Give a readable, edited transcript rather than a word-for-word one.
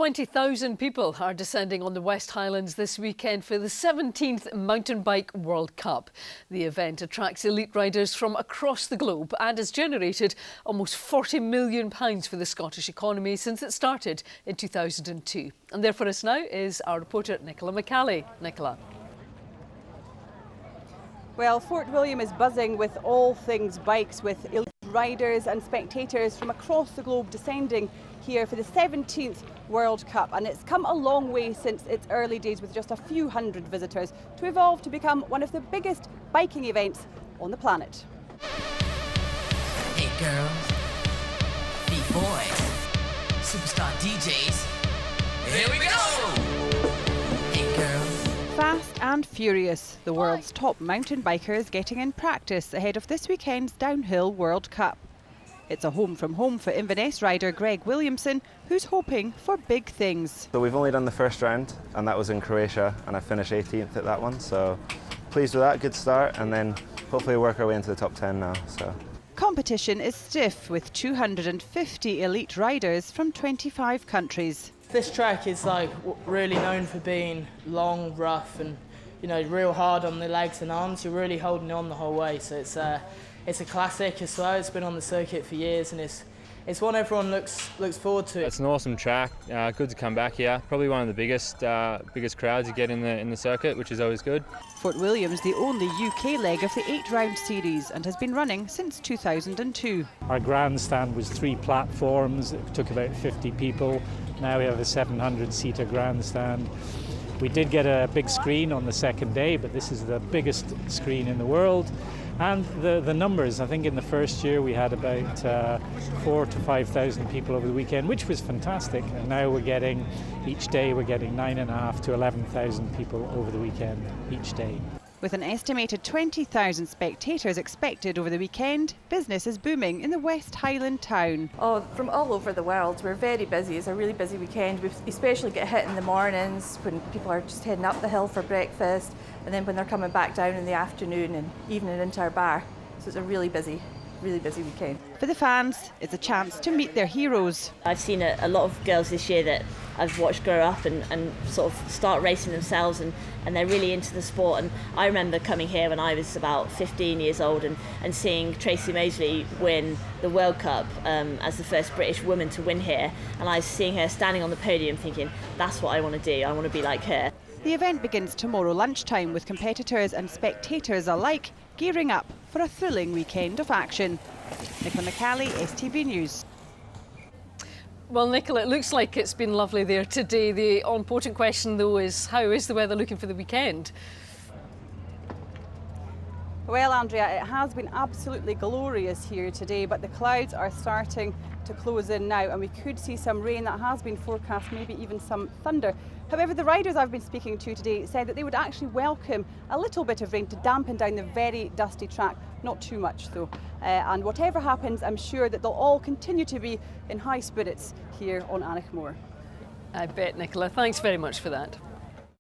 20,000 people are descending on the West Highlands this weekend for the 17th Mountain Bike World Cup. The event attracts elite riders from across the globe and has generated almost £40 million for the Scottish economy since it started in 2002. And there for us now is our reporter Nicola McCally. Nicola. Well, Fort William is buzzing with all things bikes, with elite riders and spectators from across the globe descending here for the 17th World Cup, and it's come a long way since its early days with just a few hundred visitors to evolve to become one of the biggest biking events on the planet. Hey girls, beat boys, superstar DJs, here we go! Hey girls. Fast and furious, the world's top mountain bikers getting in practice ahead of this weekend's Downhill World Cup. It's a home from home for Inverness rider Greg Williamson, who's hoping for big things. So we've only done the first round, and that was in Croatia, and I finished 18th at that one, so pleased with that, good start, and then hopefully work our way into the top 10 now. So. Competition is stiff with 250 elite riders from 25 countries. This track is really known for being long, rough, and real hard on the legs and arms. You're really holding on the whole way, so it's a classic as well. It's been on the circuit for years, and it's one everyone looks forward to. It's an awesome track. Good to come back here. Probably one of the biggest crowds you get in the circuit, which is always good. Fort William's the only UK leg of the 8-round series and has been running since 2002. Our grandstand was 3 platforms. It took about 50 people. Now we have a 700-seater grandstand. We did get a big screen on the second day, but this is the biggest screen in the world. And the numbers, I think in the first year we had about 4,000 to 5,000 people over the weekend, which was fantastic. And now each day we're getting 9,500 to 11,000 people over the weekend each day. With an estimated 20,000 spectators expected over the weekend, business is booming in the West Highland town. From all over the world. We're very busy. It's a really busy weekend. We especially get hit in the mornings when people are just heading up the hill for breakfast, and then when they're coming back down in the afternoon and evening into our bar. So it's a really busy weekend. For the fans, it's a chance to meet their heroes. I've seen a lot of girls this year that I've watched grow up and sort of start racing themselves, and they're really into the sport. And I remember coming here when I was about 15 years old and seeing Tracy Moseley win the World Cup as the first British woman to win here. And I was seeing her standing on the podium thinking, that's what I want to do, I want to be like her. The event begins tomorrow lunchtime with competitors and spectators alike gearing up for a thrilling weekend of action. Nicola McCally, STV News. Well, Nicola, it looks like it's been lovely there today. The all-important question, though, is how is the weather looking for the weekend? Well, Andrea, it has been absolutely glorious here today, but the clouds are starting to close in now, and we could see some rain that has been forecast, maybe even some thunder. However, the riders I've been speaking to today said that they would actually welcome a little bit of rain to dampen down the very dusty track, not too much though. And whatever happens, I'm sure that they'll all continue to be in high spirits here on Alnwick Moor. I bet, Nicola. Thanks very much for that.